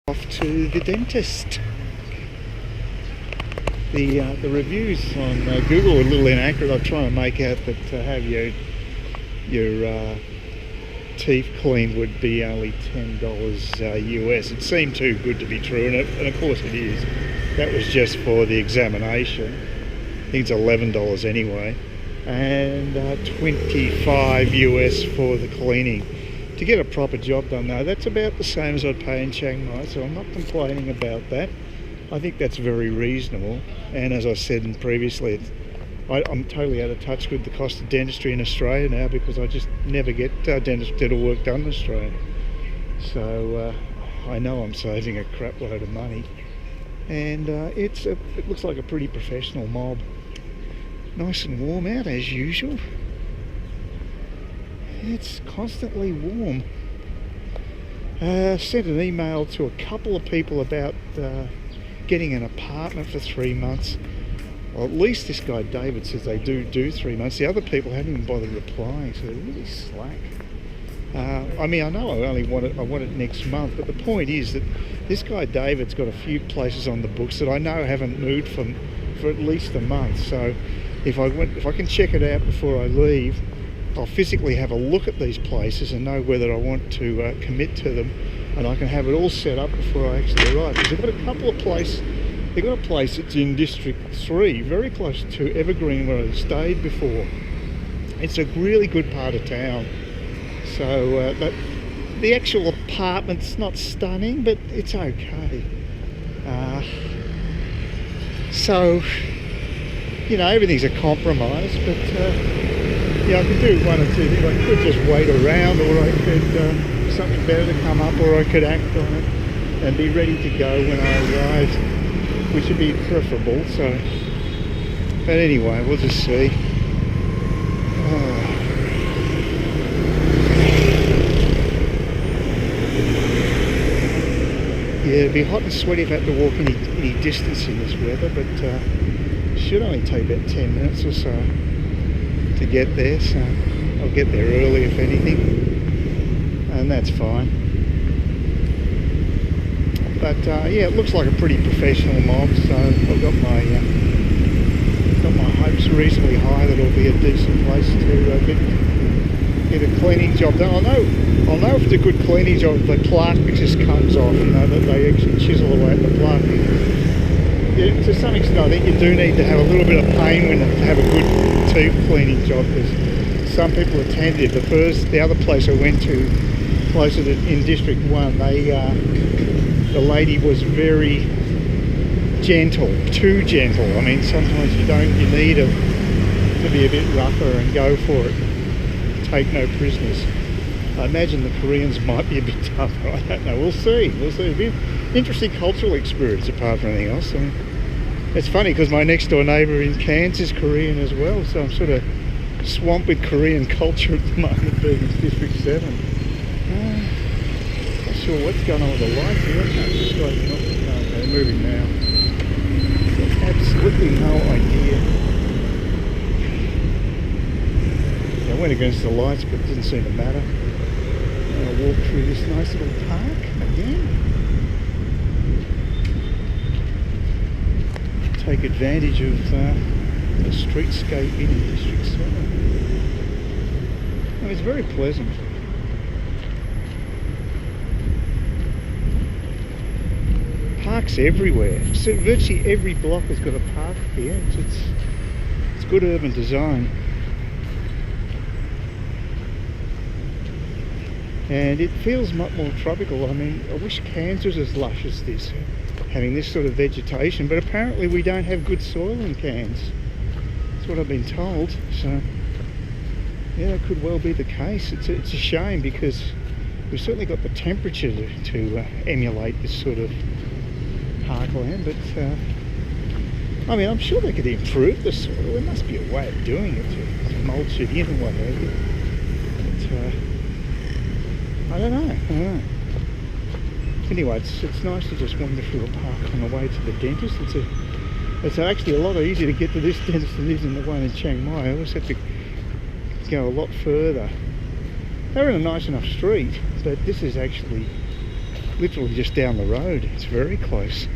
Off to the dentist. The reviews on Google are a little inaccurate. I'm trying to make out that to have your teeth cleaned would be only $10 US. It seemed too good to be true, and of course it is. That was just for the examination. I think it's $11 anyway, and 25 US for the cleaning. To get a proper job done though, that's about the same as I'd pay in Chiang Mai, so I'm not complaining about that. I think that's very reasonable, and as I said previously, I'm totally out of touch with the cost of dentistry in Australia now because I just never get dental work done in Australia. So I know I'm saving a crap load of money, and it looks like a pretty professional mob. Nice and warm out as usual. It's constantly warm. Sent an email to a couple of people about getting an apartment for 3 months. Well, at least this guy David says they do 3 months. The other people haven't even bothered replying, so they're really slack. I mean, I know I want it next month, but the point is that this guy David's got a few places on the books that I know haven't moved for at least a month. So if I can check it out before I leave, I'll physically have a look at these places and know whether I want to commit to them, and I can have it all set up before I actually arrive. Because they've got a couple of places. They've got a place that's in District 3, very close to Evergreen where I stayed before. It's a really good part of town. So the actual apartment's not stunning, but it's okay. So, you know, everything's a compromise, but yeah, I could do one or two things. I could just wait around, or I could something better to come up, or I could act on it and be ready to go when I arrive, which would be preferable. So, but anyway, we'll just see. Yeah, it'd be hot and sweaty if I had to walk any distance in this weather, but it should only take about 10 minutes or so to get there, so I'll get there early if anything, and that's fine. But yeah, it looks like a pretty professional mob, so I've got my hopes reasonably high that it'll be a decent place to get a cleaning job done. I'll know if it's a good cleaning job if the plaque just comes off, you know, that they actually chisel away at the plaque. Yeah, to some extent I think you do need to have a little bit of pain when to have a good teeth cleaning job, because some people are tentative. The other place I went to, closer to in District 1, the lady was very gentle, too gentle. I mean, sometimes you need to be a bit rougher and go for it. Take no prisoners. I imagine the Koreans might be a bit tougher. I don't know. We'll see. It'll be an interesting cultural experience apart from anything else. I mean, it's funny because my next door neighbour in Cairns is Korean as well, so I'm sort of swamped with Korean culture at the moment, being in District 7. Not sure what's going on with the lights here. Okay, they're moving now. Got absolutely no idea. I went against the lights, but it didn't seem to matter. I'll walk through this nice little park again. Take advantage of the streetscape in District 7. And it's very pleasant. Parks everywhere. So virtually every block has got a park here. It's good urban design. And it feels much more tropical. I mean, I wish Cairns was as lush as this, having this sort of vegetation, but apparently we don't have good soil in Cairns. That's what I've been told, so yeah, it could well be the case. It's a shame because we've certainly got the temperature to emulate this sort of parkland, but I mean, I'm sure they could improve the soil. There must be a way of doing it to mulch it in and what have you. But, I don't know. Anyway, it's nice to just wander through a park on the way to the dentist. It's actually a lot easier to get to this dentist than it is in the one in Chiang Mai. I always have to go a lot further. They're in a nice enough street, but this is actually literally just down the road. It's very close.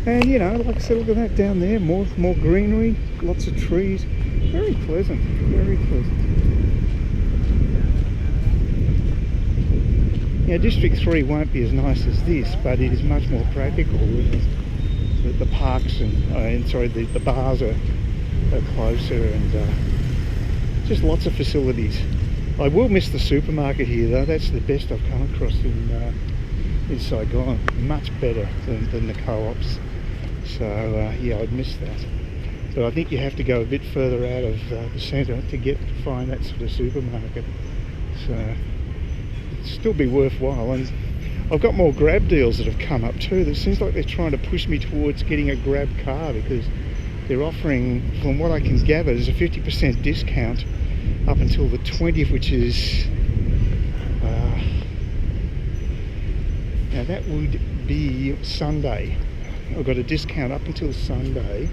So, and you know, like I said, look at that down there, more greenery, lots of trees. Very pleasant, very pleasant. Now, District 3 won't be as nice as this, but it is much more practical. The parks and the bars are closer, and just lots of facilities. I will miss the supermarket here though. That's the best I've come across in Saigon. Much better than the co-ops. So yeah, I'd miss that. But I think you have to go a bit further out of the centre to find that sort of supermarket. So it'd still be worthwhile. And I've got more Grab deals that have come up too. It seems like they're trying to push me towards getting a Grab car, because they're offering, from what I can gather, there's a 50% discount up until the 20th, which is now that would be Sunday. I've got a discount up until Sunday,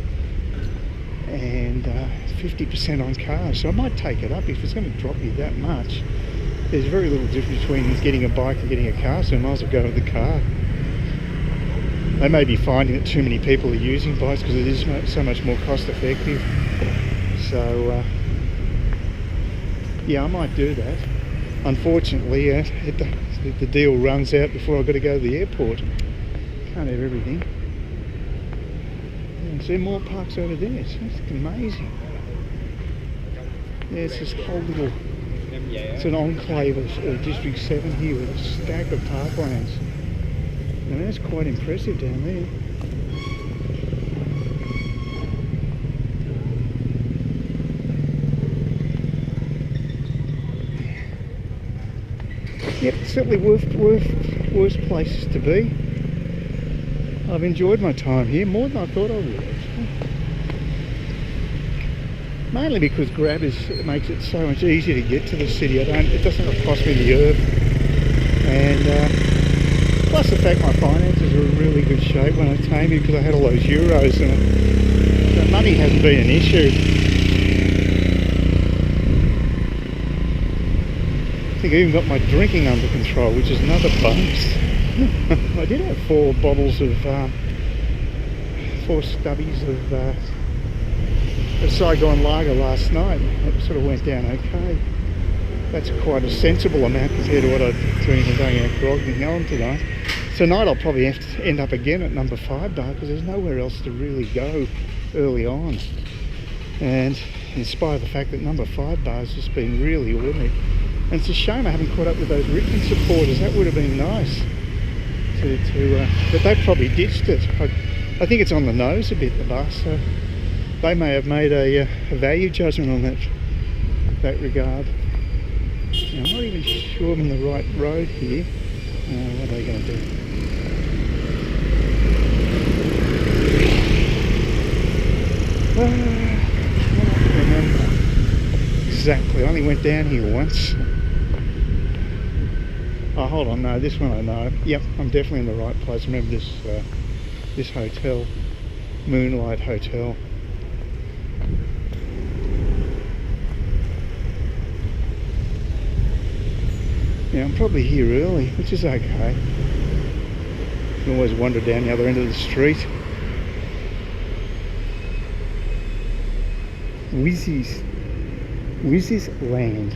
and 50% on cars. So I might take it up if it's going to drop you that much. There's very little difference between getting a bike and getting a car, so I might as well go with the car. They may be finding that too many people are using bikes because it is so much more cost effective. So yeah, I might do that. Unfortunately, the deal runs out before I've got to go to the airport. Can't have everything. And see more parks over there. It's amazing. Yeah, it's this whole little, it's an enclave of District 7 here with a stack of parklands. And that's quite impressive down there. Yep, certainly worst places to be. I've enjoyed my time here more than I thought I would, actually. Mainly because Grab makes it so much easier to get to the city. It doesn't cost me the earth, and plus the fact my finances are in really good shape when I came here, because I had all those euros, and the money hasn't been an issue. I think I even got my drinking under control, which is another bonus. I did have 4 bottles of 4 stubbies of Saigon lager last night. It sort of went down okay. That's quite a sensible amount compared to what I'd been going out grogging on tonight. Tonight I'll probably have to end up again at number 5 bar, because there's nowhere else to really go early on. And in spite of the fact that number 5 bar has just been really ordinary. And it's a shame I haven't caught up with those Richmond supporters. That would have been nice. But they've probably ditched it. I think it's on the nose a bit, the bus. So they may have made a value judgment on that regard. Now, I'm not even sure I'm in the right road here. What are they going to do? I don't remember exactly. I only went down here once. Oh, hold on, no, this one I know. Yep, I'm definitely in the right place. Remember this hotel, Moonlight Hotel. Yeah, I'm probably here early, which is okay. You can always wander down the other end of the street. Wizzy's Land.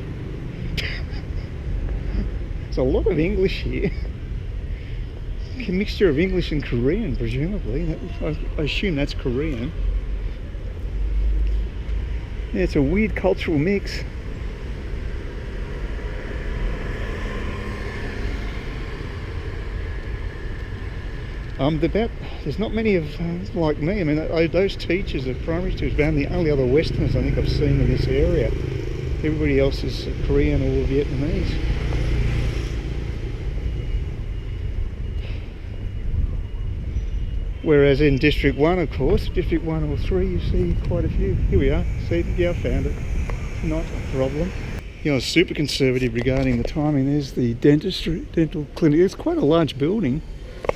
There's a lot of English here. A mixture of English and Korean, presumably. I assume that's Korean. Yeah, it's a weird cultural mix. There's not many of like me. I mean, those teachers at primary schools, the only other Westerners I think I've seen in this area. Everybody else is Korean or Vietnamese. Whereas in District 1, of course, District 1 or 3, you see quite a few. Here we are. See, yeah, I found it. Not a problem. You know, I was super conservative regarding the timing. There's the Dentistry dental clinic. It's quite a large building.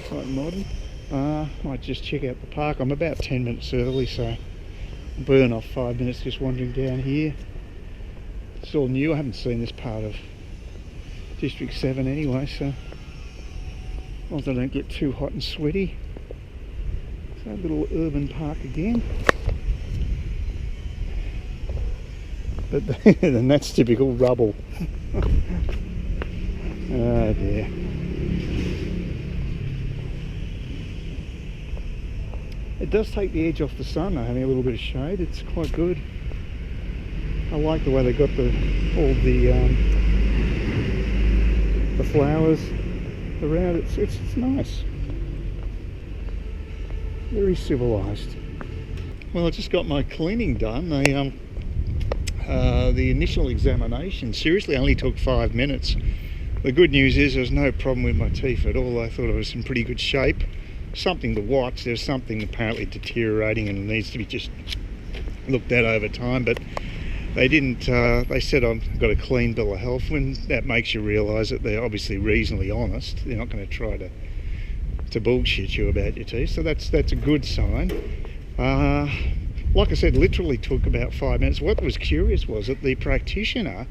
Quite modern. Might just check out the park. I'm about 10 minutes early, so I'll burn off 5 minutes just wandering down here. It's all new. I haven't seen this part of District 7 anyway, so as long as I don't get too hot and sweaty. So a little urban park again. But then that's typical rubble. Oh dear. It does take the edge off the sun though, having a little bit of shade. It's quite good. I like the way they got all the flowers around. It's nice. Very civilised. Well, I just got my cleaning done. The initial examination seriously only took 5 minutes. The good news is there's no problem with my teeth at all. I thought I was in pretty good shape. Something to watch. There's something apparently deteriorating and it needs to be just looked at over time, but they didn't. They said I've got a clean bill of health, when that makes you realise that they're obviously reasonably honest. They're not going to try to bullshit you about your teeth, so that's a good sign. Like I said, literally took about 5 minutes. What was curious was that the practitioner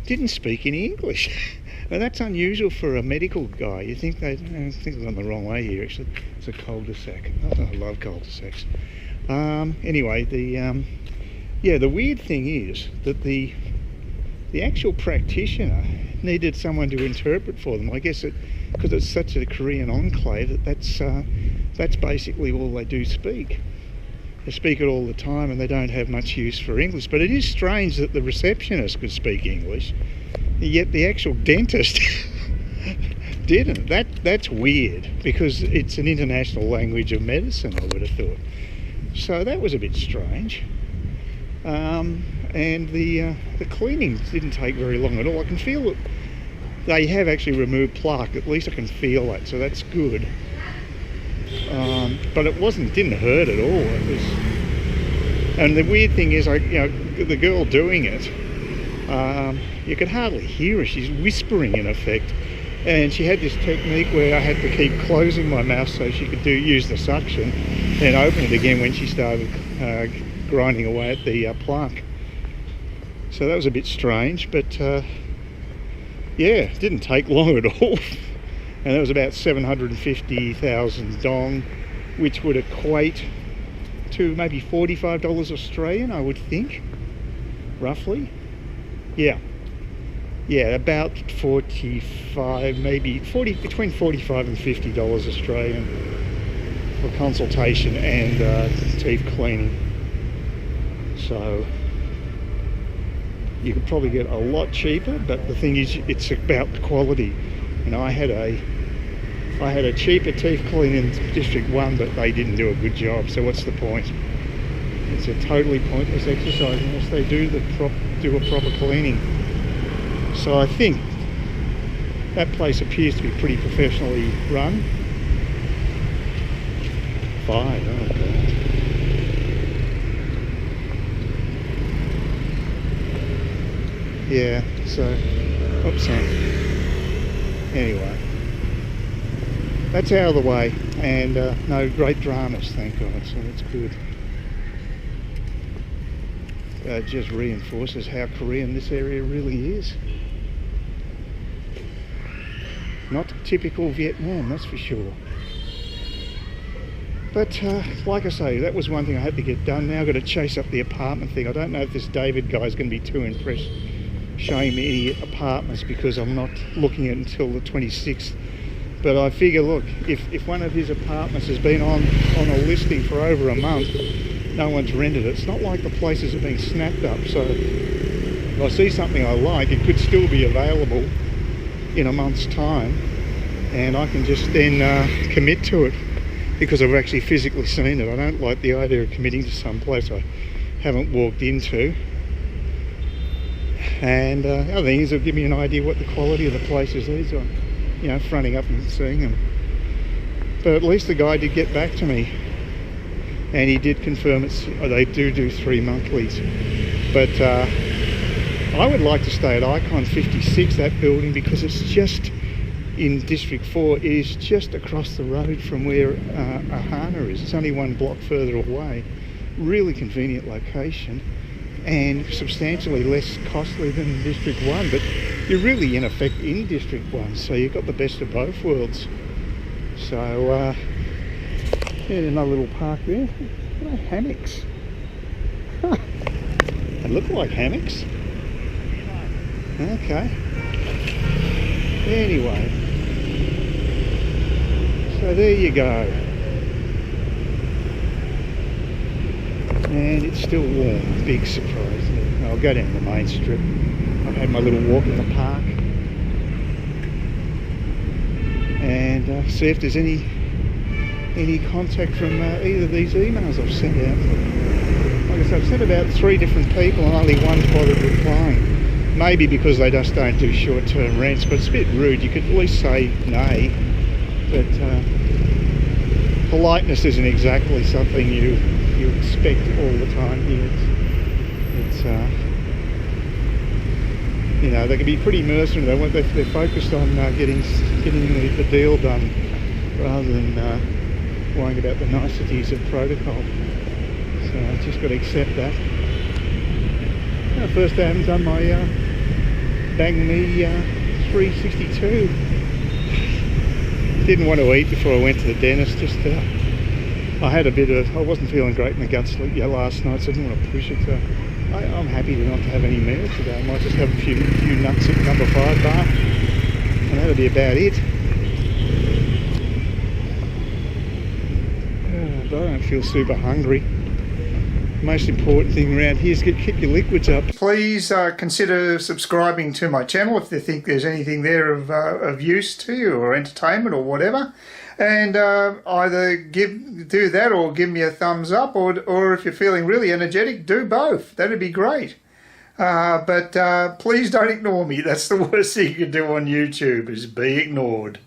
didn't speak any English. Now that's unusual for a medical guy. You think I think I've gone the wrong way here actually. It's a cul-de-sac. Oh, I love cul-de-sacs. Anyway, the weird thing is that the actual practitioner needed someone to interpret for them. I guess because it's such a Korean enclave that's basically all they do speak. They speak it all the time and they don't have much use for English. But it is strange that the receptionist could speak English, yet the actual dentist didn't. That's weird, because it's an international language of medicine, I would have thought. So that was a bit strange. And the cleaning didn't take very long at all. I can feel that they have actually removed plaque. At least I can feel that, so that's good. But it didn't hurt at all. And the weird thing is, the girl doing it, you could hardly hear her. She's whispering in effect, and she had this technique where I had to keep closing my mouth so she could use the suction, and open it again when she started grinding away at the plaque. So that was a bit strange, but yeah, it didn't take long at all. And that was about 750,000 dong, which would equate to maybe $45 Australian, I would think, roughly. Yeah, about 45, maybe between 45 and $50 Australian for consultation and teeth cleaning. So you could probably get a lot cheaper, but the thing is, it's about the quality. I had a cheaper teeth cleaning in District 1, but they didn't do a good job, so what's the point? It's a totally pointless exercise unless they do a proper cleaning. So I think that place appears to be pretty professionally run. 5, oh god. Yeah, so, oops, anyway, that's out of the way, and no great dramas, thank God, so that's good. It just reinforces how Korean this area really is. Not typical Vietnam, that's for sure. But like I say, that was one thing I had to get done. Now I've got to chase up the apartment thing. I don't know if this David guy's going to be too impressed showing me any apartments, because I'm not looking at it until the 26th. But I figure, look, if one of his apartments has been on a listing for over a month, no one's rented it. It's not like the places are being snapped up. So if I see something I like, it could still be available in a month's time, and I can just then commit to it, because I've actually physically seen it. I don't like the idea of committing to some place I haven't walked into. And the other thing is, it'll give me an idea what the quality of the places is, fronting up and seeing them. But at least the guy did get back to me, and he did confirm they do 3 monthlies. But I would like to stay at Icon 56, that building, because it's just in District 4. It is just across the road from where Ahana is. It's only 1 block further away. Really convenient location. and substantially less costly than District 1, but you're really in effect in District 1, so you've got the best of both worlds. So yeah, another little park there. What are hammocks? They look like hammocks. Okay. Anyway, so there you go. And it's still warm, big surprise. I'll go down the main strip. I've had my little walk in the park and see if there's any contact from either of these emails I've sent out. Like I said, I've sent about 3 different people and only one's bothered replying. Maybe because they just don't do short-term rents, but it's a bit rude. You could at least say nay, but politeness isn't exactly something you expect all the time here. It's you know, they can be pretty mercenary. They're focused on getting the deal done rather than worrying about the niceties of protocol. So I've just got to accept that. First I haven't done my Bang Me 362. Didn't want to eat before I went to the dentist. I had a bit of, I wasn't feeling great in the guts last night, so I didn't want to push it. So I'm happy to not have any meal today. I might just have a few nuts at number 5 bar, and that'll be about it. But I don't feel super hungry. Most important thing around here is keep your liquids up. Please consider subscribing to my channel if you think there's anything there of use to you, or entertainment or whatever. And either do that or give me a thumbs up, or if you're feeling really energetic, do both. That'd be great. But please don't ignore me. That's the worst thing you can do on YouTube, is be ignored.